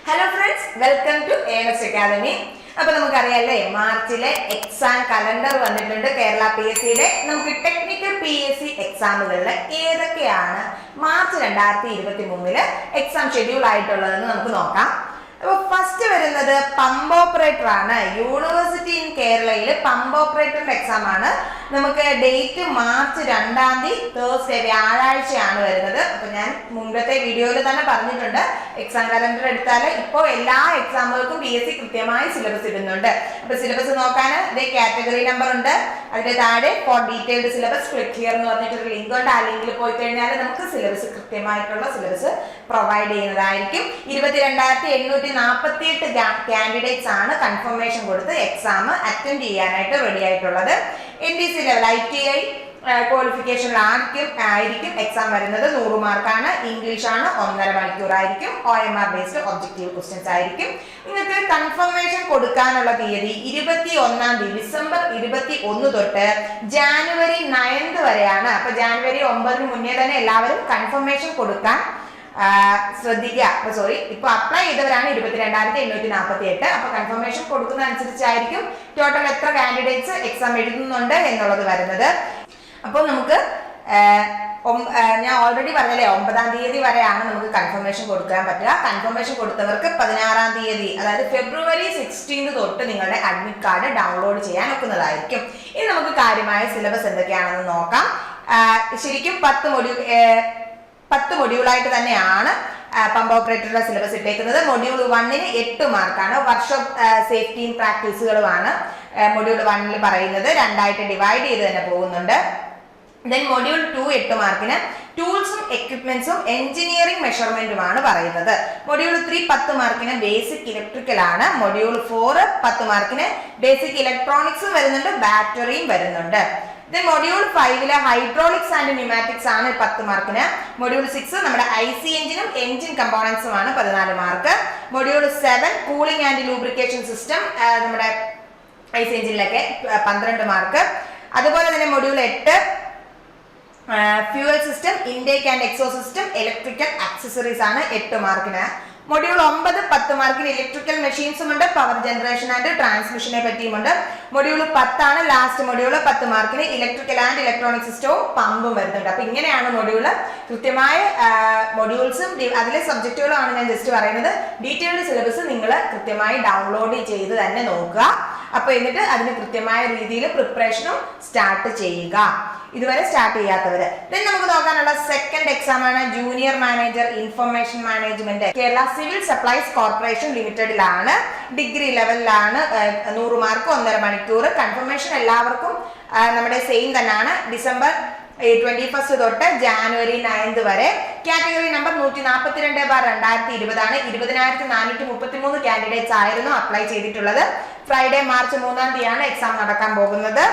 Hello friends, welcome to Earnest Academy. അപ്പോൾ നമുക്കറിയാലേ മാർച്ചിലെ exam calendar വന്നിട്ടുണ്ട് Kerala PSC യുടെ. നമുക്ക് ടെക്നിക്കൽ PSC എക്സാമുകളിൽ ഏതൊക്കെയാണ് മാർച്ച് 2023 എക്സാം ഷെഡ്യൂൾ ആയിട്ടുള്ളതെന്ന് നമുക്ക് നോക്കാം. അപ്പോൾ ഫസ്റ്റ് വരുന്നത് പമ്പ് ഓപ്പറേറ്റർ ആണ്. യൂണിവേഴ്സിറ്റി ഇൻ കേരളയിൽ പമ്പ് ഓപ്പറേറ്ററിന്റെ എക്സാം ആണ്. നമുക്ക് ഡേറ്റ് മാർച്ച് 2 തേഴ്സ്ഡേ വ്യാഴാഴ്ചയാണ് വരുന്നത്. അപ്പൊ ഞാൻ മുമ്പത്തെ വീഡിയോയിൽ തന്നെ പറഞ്ഞിട്ടുണ്ട്, എക്സാം കലണ്ടർ എടുത്താൽ ഇപ്പോൾ എല്ലാ എക്സാമുകൾക്കും PSC കൃത്യമായി സിലബസ് ഇടുന്നുണ്ട്. അപ്പൊ സിലബസ് നോക്കാൻ ഇതേ കാറ്റഗറി നമ്പർ ഉണ്ട്, അതിന്റെ താഴെ for detailed syllabus click here എന്ന് പറഞ്ഞിട്ടൊരു ലിങ്ക് ഉണ്ട്. ആ ലിങ്കിൽ പോയി കഴിഞ്ഞാൽ നമുക്ക് സിലബസ് കൃത്യമായിട്ടുള്ള സിലബസ് പ്രൊവൈഡ് ചെയ്യുന്നതായിരിക്കും. 22,848 കാൻഡിഡേറ്റ്സ് ആണ് കൺഫർമേഷൻ കൊടുത്ത് എക്സാം അറ്റൻഡ് ചെയ്യാനായിട്ട് റെഡി ആയിട്ടുള്ളത്. NDC ലെവൽ ITI ക്വാളിഫിക്കേഷൻ ആയിരിക്കും എക്സാം വരുന്നത്. 100 മാർക്കാണ്. ഇംഗ്ലീഷ് ആണ്, 1.5 മണിക്കൂറായിരിക്കും. OMR ബേസ്ഡ് ഒബ്ജക്റ്റീവ് ക്വസ്റ്റ്യൻസ് ആയിരിക്കും. നിങ്ങൾക്ക് കൺഫർമേഷൻ കൊടുക്കാനുള്ള തീയതി 21 ഡിസംബർ 21 തൊട്ട് ജാനുവരി 9 വരെയാണ്. അപ്പൊ ജാനുവരി 9 മുന്നേ തന്നെ എല്ലാവരും കൺഫർമേഷൻ കൊടുക്കാൻ ശ്രദ്ധിക്കുക. ഇപ്പൊ അപ്ലൈ ചെയ്തവരാണ് 22,848. അപ്പൊ കൺഫർമേഷൻ കൊടുക്കുന്ന അനുസരിച്ചായിരിക്കും ടോട്ടൽ എത്ര കാൻഡിഡേറ്റ്സ് എക്സാം എഴുതുന്നുണ്ട് എന്നുള്ളത് വരുന്നത്. അപ്പോൾ നമുക്ക് ഞാൻ ഓൾറെഡി പറഞ്ഞല്ലേ 9 തീയതി വരെയാണ് നമുക്ക് കൺഫർമേഷൻ കൊടുക്കാൻ പറ്റുക. കൺഫർമേഷൻ കൊടുത്തവർക്ക് 16 തീയതി അതായത് ഫെബ്രുവരി 16 തൊട്ട് നിങ്ങളുടെ അഡ്മിറ്റ് കാർഡ് ഡൗൺലോഡ് ചെയ്യാൻ ഒക്കുന്നതായിരിക്കും. ഇനി നമുക്ക് കാര്യമായ സിലബസ് എന്തൊക്കെയാണെന്ന് നോക്കാം. ശരിക്കും 10 മൊഡ്യൂളായിട്ട് തന്നെയാണ് പമ്പ് ഓപ്പറേറ്ററുടെ സിലബസ് ഇട്ടേക്കുന്നത്. മൊഡ്യൂൾ 1-ന് 8 മാർക്കാണ്. വർക്ക്ഷോപ്പ് സേഫ്റ്റിയും പ്രാക്ടീസുകളുമാണ് മൊഡ്യൂൾ 1-ൽ പറയുന്നത്. 2ആയിട്ട് ഡിവൈഡ് ചെയ്ത് തന്നെ പോകുന്നുണ്ട്. ദെൻ മൊഡ്യൂൾ 2 8 മാർക്കിന് ടൂൾസും എക്യുപ്മെന്റ്സും എഞ്ചിനീയറിംഗ് മെഷർമെന്റുമാണ് പറയുന്നത്. മൊഡ്യൂൾ 3 10 മാർക്കിന് ബേസിക് ഇലക്ട്രിക്കൽ ആണ്. മൊഡ്യൂൾ 4 10 മാർക്കിന് ബേസിക് ഇലക്ട്രോണിക്സും വരുന്നുണ്ട്, ബാറ്ററിയും വരുന്നുണ്ട്. മൊഡ്യൂൾ 5-ലെ ഹൈഡ്രോളിക്സ് ആൻഡ് ന്യൂമാറ്റിക്സ് ആണ് 10 മാർക്കിന്. മൊഡ്യൂൾ 6 നമ്മുടെ IC എഞ്ചിനും എഞ്ചിൻ കമ്പോണൻസും ആണ് 14 mark. Module 7 cooling and lubrication system നമ്മുടെ IC എഞ്ചിനിലൊക്കെ 12 മാർക്ക്. അതുപോലെ തന്നെ module 8 fuel system, intake and exhaust system, electrical accessories ആണ് 8 മാർക്കിന്. മൊഡ്യൂൾ 9 10 മാർക്കിന് ഇലക്ട്രിക്കൽ മെഷീൻസും ഉണ്ട്, പവർ ജനറേഷൻ ആൻഡ് ട്രാൻസ്മിഷനെ പറ്റിയുമുണ്ട്. മൊഡ്യൂൾ 10 ആണ് ലാസ്റ്റ് മൊഡ്യൂൾ. 10 മാർക്കിന് ഇലക്ട്രിക്കൽ ആൻഡ് ഇലക്ട്രോണിക് സിസ്റ്റവും പമ്പും വരുന്നുണ്ട്. അപ്പൊ ഇങ്ങനെയാണ് മൊഡ്യൂൾ. കൃത്യമായ മൊഡ്യൂൾസും അതിലെ സബ്ജക്റ്റുകളുമാണ് ഞാൻ ജസ്റ്റ് പറയുന്നത്. ഡീറ്റെയിൽഡ് സിലബസ് നിങ്ങൾ കൃത്യമായി ഡൗൺലോഡ് ചെയ്ത് തന്നെ നോക്കുക. അപ്പൊ എന്നിട്ട് അതിന് കൃത്യമായ രീതിയിൽ പ്രിപ്പറേഷനും സ്റ്റാർട്ട് ചെയ്യുക, ഇതുവരെ സ്റ്റാർട്ട് ചെയ്യാത്തവര്. ദെൻ നമുക്ക് നോക്കാനുള്ള സെക്കൻഡ് എക്സാം ആണ് junior manager information management Kerala civil supplies corporation ലിമിറ്റഡിലാണ്. ഡിഗ്രി ലെവലിലാണ്. 100 മാർക്ക്, 1.5 മണിക്കൂർ. കൺഫർമേഷൻ എല്ലാവർക്കും നമ്മുടെ സെയിം തന്നെയാണ്. ഡിസംബർ 21 തൊട്ട് ജാനുവരി 9 വരെ. കാറ്റഗറി നമ്പർ 142/2020 ആണ്. 20,433 കാൻഡിഡേറ്റ്സ് ആയിരുന്നു അപ്ലൈ ചെയ്തിട്ടുള്ളത്. ഫ്രൈഡേ മാർച്ച് 3 തീയതിയാണ് എക്സാം നടക്കാൻ പോകുന്നത്.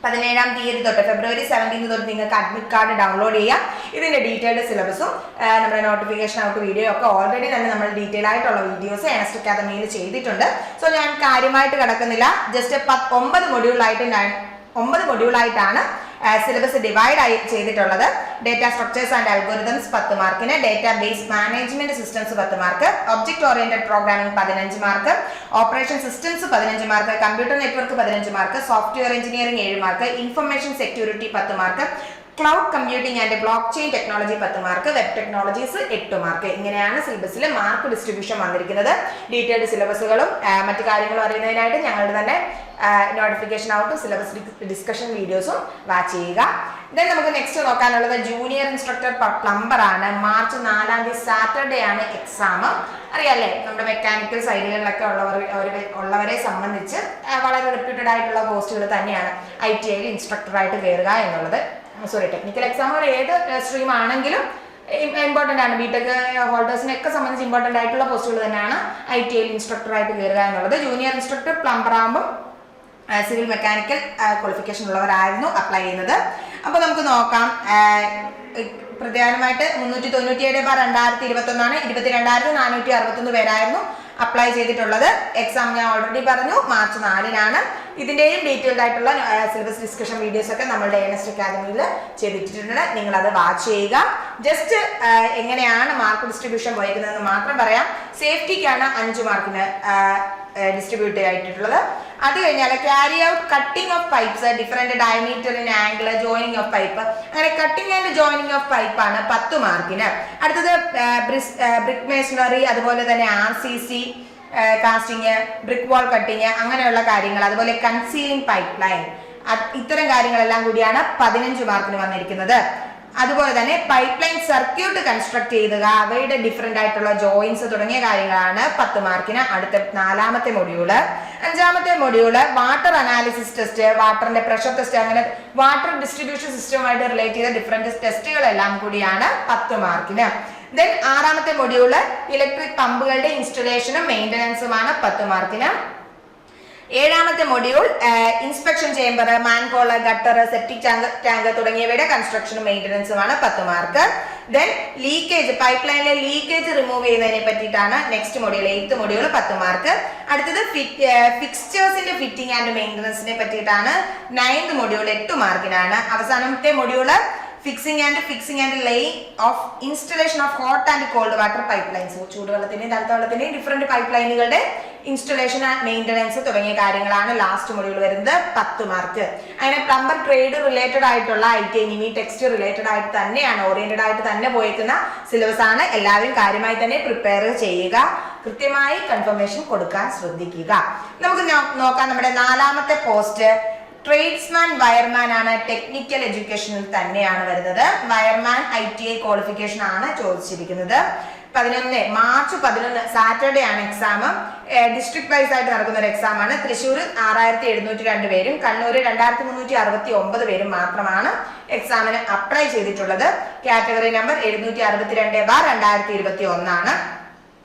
17 തീയതി തൊട്ട് ഫെബ്രുവരി 17 തൊട്ട് നിങ്ങൾക്ക് അഡ്മിറ്റ് കാർഡ് ഡൗൺലോഡ് ചെയ്യാം. ഇതിന്റെ ഡീറ്റെയിൽഡ് സിലബസും നമ്മുടെ നോട്ടിഫിക്കേഷൻ ഔട്ട് വീഡിയോ ഒക്കെ ഓൾറെഡി തന്നെ നമ്മൾ ഡീറ്റെയിൽ ആയിട്ടുള്ള വീഡിയോസ് ഏണസ്റ്റ് അക്കാദമിയിൽ ചെയ്തിട്ടുണ്ട്. സോ ഞാൻ കാര്യമായിട്ട് കിടക്കുന്നില്ല. ജസ്റ്റ് 9 മൊഡ്യൂളായിട്ടാണ് സിലബസ് ഡിവൈഡ് ആയി ചെയ്തിട്ടുള്ളത്. ഡേറ്റ സ്ട്രക്ചേഴ്സ് ആൻഡ് അൽഗോരിതംസ് 10 മാർക്കിന്, data base management systems 10 mark, object oriented programming 15 mark, operation systems 15 mark, computer network 15 mark, software engineering 7 mark, information security 10 mark, cloud computing and block chain technology 10 mark, web technologies 8 mark. ഇങ്ങനെയാണ് സിലബസിൽ mark distribution വന്നിരിക്കുന്നത്. Detailed സിലബസുകളും മറ്റു കാര്യങ്ങളും അറിയുന്നതിനായിട്ട് ഞങ്ങളുടെ തന്നെ notification ഔട്ടും syllabus discussion വീഡിയോസും watch ചെയ്യുക. Then നമുക്ക് നെക്സ്റ്റ് നോക്കാനുള്ളത് ജൂനിയർ ഇൻസ്ട്രക്ടർ പ്ലംബർ ആണ്. മാർച്ച് 4 സാറ്റർഡേ ആണ് എക്സാം. അറിയാല്ലേ, നമ്മുടെ മെക്കാനിക്കൽ സൈഡുകളിലൊക്കെ ഉള്ളവരെ സംബന്ധിച്ച് വളരെ റെപ്യൂട്ടഡ് ആയിട്ടുള്ള പോസ്റ്റുകൾ തന്നെയാണ് ITIയിൽ ഇൻസ്ട്രക്ടറായിട്ട് കയറുക എന്നുള്ളത്. ടെക്നിക്കൽ എക്സാമുകൾ ഏത് സ്ട്രീം ആണെങ്കിലും ഇമ്പോർട്ടൻ്റ് ആണ്. ബിടെക് ഹോൾഡേഴ്സിനൊക്കെ സംബന്ധിച്ച് ഇമ്പോർട്ടൻ്റ് ആയിട്ടുള്ള പോസ്റ്റുകൾ തന്നെയാണ് ITIയിൽ ഇൻസ്ട്രക്ടറായിട്ട് കയറുക എന്നുള്ളത്. ജൂനിയർ ഇൻസ്ട്രക്ടർ പ്ലംബർ ആകുമ്പോൾ സിവിൽ മെക്കാനിക്കൽ ക്വാളിഫിക്കേഷൻ ഉള്ളവരായിരുന്നു അപ്ലൈ ചെയ്യുന്നത്. അപ്പോൾ നമുക്ക് നോക്കാം. പ്രധാനമായിട്ട് 397/2021 ആണ്. 22,461 പേരായിരുന്നു അപ്ലൈ ചെയ്തിട്ടുള്ളത്. എക്സാം ഞാൻ ഓൾറെഡി പറഞ്ഞു മാർച്ച് 4-നാണ്. ഇതിന്റെയും ഡീറ്റെയിൽഡ് ആയിട്ടുള്ള സിലബസ് ഡിസ്കഷൻ വീഡിയോസ് ഒക്കെ നമ്മളുടെ ഏണസ്റ്റ് അക്കാദമിയിൽ ചെയ്തിട്ടുണ്ട്. നിങ്ങൾ അത് വാച്ച് ചെയ്യുക. ജസ്റ്റ് എങ്ങനെയാണ് മാർക്ക് ഡിസ്ട്രിബ്യൂഷൻ പോയിരിക്കുന്നതെന്ന് മാത്രം പറയാം. സേഫ്റ്റിക്കാണ് 5 മാർക്കിന് ഡിസ്ട്രിബ്യൂട്ട് ആയിട്ടുള്ളത്. അത് കഴിഞ്ഞാൽ carry out cutting of pipes, different diameter in angle, joining of pipe, അങ്ങനെ cutting and joining of pipe ആണ് 10 മാർക്കിന്. അടുത്തത് ബ്രിക്ക് മേസണറി, അതുപോലെ തന്നെ RCC casting, brick wall cutting, അങ്ങനെയുള്ള കാര്യങ്ങൾ, അതുപോലെ കൺസീലിംഗ് പൈപ്പ് ലൈൻ, ഇത്തരം കാര്യങ്ങളെല്ലാം കൂടിയാണ് 15 മാർക്കിന് വന്നിരിക്കുന്നത്. അതുപോലെ തന്നെ പൈപ്പ് ലൈൻ സർക്യൂട്ട് കൺസ്ട്രക്ട് ചെയ്യുക, അവയുടെ ഡിഫറെന്റ് ആയിട്ടുള്ള ജോയിൻസ് തുടങ്ങിയ കാര്യങ്ങളാണ് 10 മാർക്കിന്. അടുത്ത 4ാമത്തെ മൊഡ്യൂള്. 5ാമത്തെ മൊഡ്യൂള് വാട്ടർ അനാലിസിസ് ടെസ്റ്റ്, വാട്ടറിന്റെ പ്രഷർ ടെസ്റ്റ്, അങ്ങനെ വാട്ടർ ഡിസ്ട്രിബ്യൂഷൻ സിസ്റ്റവുമായിട്ട് റിലേറ്റ് ചെയ്ത ഡിഫറെന്റ് ടെസ്റ്റുകളെല്ലാം കൂടിയാണ് 10 മാർക്കിന്. ദെൻ 6ാമത്തെ മൊഡ്യൂള് ഇലക്ട്രിക് പമ്പുകളുടെ ഇൻസ്റ്റലേഷനും മെയിൻ്റനൻസുമാണ് 10 മാർക്കിന്. 7ാമത്തെ മൊഡ്യൂൾ ഇൻസ്പെക്ഷൻ ചേംബർ, മാൻകോള, ഗട്ടർ, സെപ്റ്റിക് ടാങ്ക് തുടങ്ങിയവയുടെ കൺസ്ട്രക്ഷനും മെയിൻ്റനൻസുമാണ് 10 മാർക്ക്. ദെൻ ലീക്കേജ്, പൈപ്പ് ലൈനിലെ ലീക്കേജ് റിമൂവ് ചെയ്യുന്നതിനെ പറ്റിയിട്ടാണ് next module, 8th module 10 mark. അടുത്തത് ഫിക്സ്ചേഴ്സിന്റെ ഫിറ്റിംഗ് ആൻഡ് മെയിൻ്റനൻസിനെ പറ്റിയിട്ടാണ് 9th മൊഡ്യൂൾ, 8 മാർക്കിനാണ്. അവസാനത്തെ module fixing and laying of installation of hot and cold water pipe lines, ചൂടുവെള്ളത്തിന്റെയും തണുത്ത വെള്ളത്തിന്റെയും ഡിഫറെന്റ് പൈപ്പ് ലൈനുകളുടെ ഇൻസ്റ്റലേഷൻ ആൻഡ് മെയിൻ്റനൻസ് തുടങ്ങിയ കാര്യങ്ങളാണ് ലാസ്റ്റ് മൊഡ്യൂൾ വരുന്നത്, 10 മാർക്ക്. അങ്ങനെ പ്ലംബർ ട്രേഡ് റിലേറ്റഡ് ആയിട്ടുള്ള ITI നിമി ടെക്സ്റ്റ് റിലേറ്റഡ് ആയിട്ട് തന്നെയാണ്, ഓറിയന്റഡ് ആയിട്ട് തന്നെ പോയിരിക്കുന്ന സിലബസ് ആണ്. എല്ലാവരും കാര്യമായി തന്നെ പ്രിപ്പയർ ചെയ്യുക, കൃത്യമായി കൺഫർമേഷൻ കൊടുക്കാൻ ശ്രദ്ധിക്കുക. നമുക്ക് നോക്കാം നമ്മുടെ 4ാമത്തെ പോസ്റ്റ്. ട്രേഡ്സ്മാൻ വയർമാൻ ആണ്, ടെക്നിക്കൽ എഡ്യൂക്കേഷനിൽ തന്നെയാണ് വരുന്നത്. വയർമാൻ ITI ക്വാളിഫിക്കേഷൻ ആണ് ചോദിച്ചിരിക്കുന്നത്. മാർച്ച് 11 സാറ്റർഡേ ആണ് എക്സാം. ഡിസ്ട്രിക്ട് വൈസ് ആയിട്ട് നടക്കുന്ന ഒരു എക്സാം ആണ്. തൃശ്ശൂർ 6702 പേരും കണ്ണൂർ 2369 പേരും മാത്രമാണ് എക്സാമിന് അപ്ലൈ ചെയ്തിട്ടുള്ളത്. കാറ്റഗറി നമ്പർ 762/2021 ആണ്.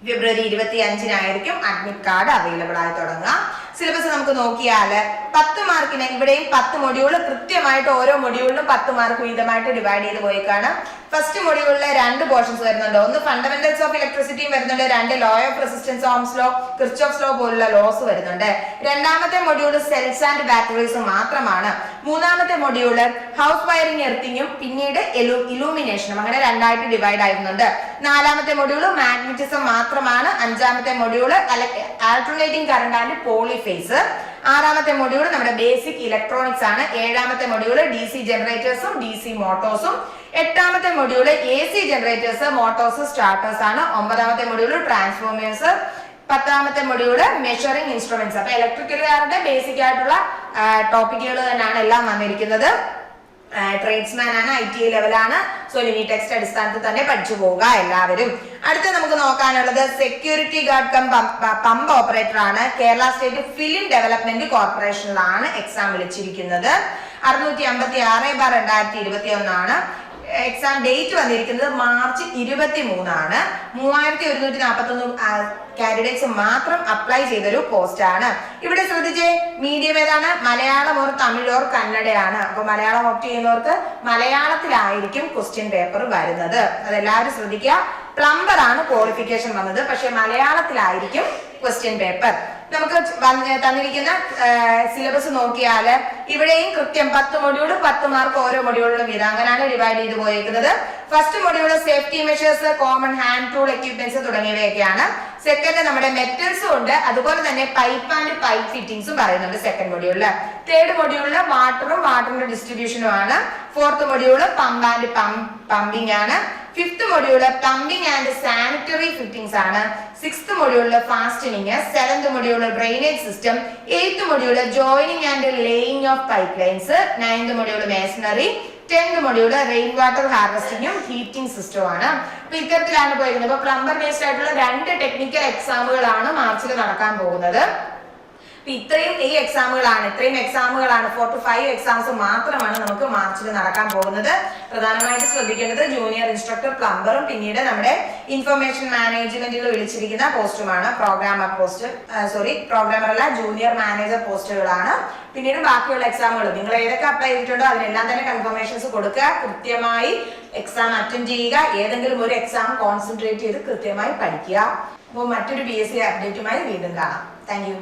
ഫെബ്രുവരി 25-നായിരിക്കും അഡ്മിറ്റ് കാർഡ് അവൈലബിൾ ആയി തുടങ്ങുക. സിലബസ് നമുക്ക് നോക്കിയാൽ 10 മാർക്കിന് ഇവിടെയും 10 മൊഡ്യൂൾ കൃത്യമായിട്ട് ഓരോ മൊഡ്യൂളിലും 10 മാർക്ക് വീതമായിട്ട് ഡിവൈഡ് ചെയ്ത് പോയിക്കാണ്. ഫസ്റ്റ് മൊഡ്യൂളിലെ 2 പോർഷൻസ് വരുന്നുണ്ട്. ഒന്ന് ഫണ്ടമെന്റൽസ് ഓഫ് ഇലക്ട്രിസിറ്റിയും വരുന്നുണ്ട്, 2 law of resistance, ohm's law, Kirchhoff's law പോലുള്ള ലോസ് വരുന്നുണ്ട്. 2ാമത്തെ മൊഡ്യൂൾ സെൽസ് ആൻഡ് ബാറ്ററീസും മാത്രമാണ്. 3ാമത്തെ മൊഡ്യൂള് ഹൗസ് വയറിംഗ്, എർത്തിങ്ങും പിന്നീട് ഇലൂമിനേഷനും, അങ്ങനെ 2ആയിട്ട് ഡിവൈഡ് ആയിരുന്നുണ്ട്. 4ാമത്തെ മൊഡ്യൂള് മാഗ്നറ്റിസം മാത്രമാണ്. 5ാമത്തെ module alternating current and polyphase. 6ാമത്തെ മൊഡ്യൂൾ നമ്മുടെ ബേസിക് ഇലക്ട്രോണിക്സ് ആണ്. 7ാമത്തെ മൊഡ്യൂൾ DC ജനറേറ്റേഴ്സും DC മോട്ടോഴ്സും. 8ാമത്തെ module AC generators, motors, starters ആണ്. 9ാമത്തെ മൊഡ്യൂൾ ട്രാൻസ്ഫോർമേഴ്സ്. 10ാമത്തെ മൊഡ്യൂള് മെഷറിംഗ് ഇൻസ്ട്രുമെന്റ്സ്. അപ്പൊ ഇലക്ട്രിക്കലുകാരുടെ ബേസിക് ആയിട്ടുള്ള ടോപ്പിക്കുകൾ തന്നെയാണ് എല്ലാം വന്നിരിക്കുന്നത്. ട്രേഡ്സ്മാൻ ആണ്, ITI ലെവലാണ്. സോ നിമി ടെക്സ്റ്റ് അടിസ്ഥാനത്തിൽ തന്നെ പഠിച്ചു പോവുക എല്ലാവരും. അടുത്ത നമുക്ക് നോക്കാനുള്ളത് security guard cum pump operator ആണ്. കേരള സ്റ്റേറ്റ് ഫിലിം ഡെവലപ്മെന്റ് കോർപ്പറേഷനിലാണ് എക്സാം വിളിച്ചിരിക്കുന്നത്. 656/2021 ആണ്. എക്സാം ഡേറ്റ് വന്നിരിക്കുന്നത് മാർച്ച് 23 ആണ്. 3141 കാൻഡിഡേറ്റ്സ് മാത്രം അപ്ലൈ ചെയ്തൊരു പോസ്റ്റ് ആണ്. ഇവിടെ ശ്രദ്ധിച്ചേ, മീഡിയം ഏതാണ്? മലയാളം ഓർ തമിഴ് ഓർ കന്നഡയാണ്. അപ്പൊ മലയാളം ഓപ്റ്റ് ചെയ്യുന്നവർക്ക് മലയാളത്തിലായിരിക്കും ക്വസ്റ്റ്യൻ പേപ്പർ വരുന്നത്, അതെല്ലാവരും ശ്രദ്ധിക്കുക. പ്ലംബർ ആണ് ക്വാളിഫിക്കേഷൻ വന്നത്, പക്ഷെ മലയാളത്തിലായിരിക്കും ക്വസ്റ്റ്യൻ പേപ്പർ. നമുക്ക് തന്നിരിക്കുന്ന സിലബസ് നോക്കിയാൽ ഇവിടെയും കൃത്യം 10 മൊഡ്യൂൾ 10 മാർക്ക് ഓരോ മൊഡ്യൂളിലും വീതം, അങ്ങനെയാണ് ഡിവൈഡ് ചെയ്ത് പോയിരിക്കുന്നത്. First module safety measures, common hand tool equipments തുടങ്ങിയവയൊക്കെയാണ്. സെക്കൻഡ് നമ്മുടെ മെറ്റൽസും ഉണ്ട്, അതുപോലെ തന്നെ പൈപ്പ് ആൻഡ് പൈപ്പ് ഫിറ്റിംഗ്സും പറയുന്നുണ്ട് സെക്കൻഡ് മൊഡ്യൂളില്. തേർഡ് മൊഡ്യൂളില് വാട്ടറും വാട്ടറിന്റെ ഡിസ്ട്രിബ്യൂഷനും ആണ്. Fourth module pump and pumping ആണ്. Fifth module plumbing and sanitary fittings ആണ്. സിക്സ്ത് മൊഡ്യൂളില് fastening. Seventh module drainage system. Eighth module joining and laying of pipe lines. Ninth module masonry. 10th module rain water ഹാർവെസ്റ്റിംഗും heating സിസ്റ്റവും ആണ്. അപ്പൊ ഇത്തരത്തിലാണ് പോയിരുന്നത്. അപ്പൊ പ്ലംബർ ബേസ്ഡ് ആയിട്ടുള്ള 2 ടെക്നിക്കൽ എക്സാമുകളാണ് മാർച്ചിൽ നടക്കാൻ പോകുന്നത്. ഇത്രയും എക്സാമുകളാണ് 4 to 5 എക്സാംസ് മാത്രമാണ് നമുക്ക് മാർച്ചിൽ നടക്കാൻ പോകുന്നത്. പ്രധാനമായിട്ട് ശ്രദ്ധിക്കേണ്ടത് ജൂനിയർ ഇൻസ്ട്രക്ടർ പ്ലംബറും പിന്നീട് നമ്മുടെ ഇൻഫർമേഷൻ മാനേജ്മെന്റിൽ വിളിച്ചിരിക്കുന്ന പോസ്റ്റുമാണ്. പ്രോഗ്രാമർ അല്ല, ജൂനിയർ മാനേജർ പോസ്റ്റുകളാണ്. പിന്നീട് ബാക്കിയുള്ള എക്സാമുകൾ നിങ്ങൾ ഏതൊക്കെ അപ്ലൈ ചെയ്തിട്ടുണ്ടോ അതിനെല്ലാം തന്നെ കൺഫർമേഷൻസ് കൊടുക്കുക. കൃത്യമായി എക്സാം അറ്റൻഡ് ചെയ്യുക. ഏതെങ്കിലും ഒരു എക്സാം കോൺസെൻട്രേറ്റ് ചെയ്ത് കൃത്യമായി പഠിക്കുക. അപ്പോൾ മറ്റൊരു PSC അപ്ഡേറ്റുമായി വീണ്ടും കാണാം. Thank you.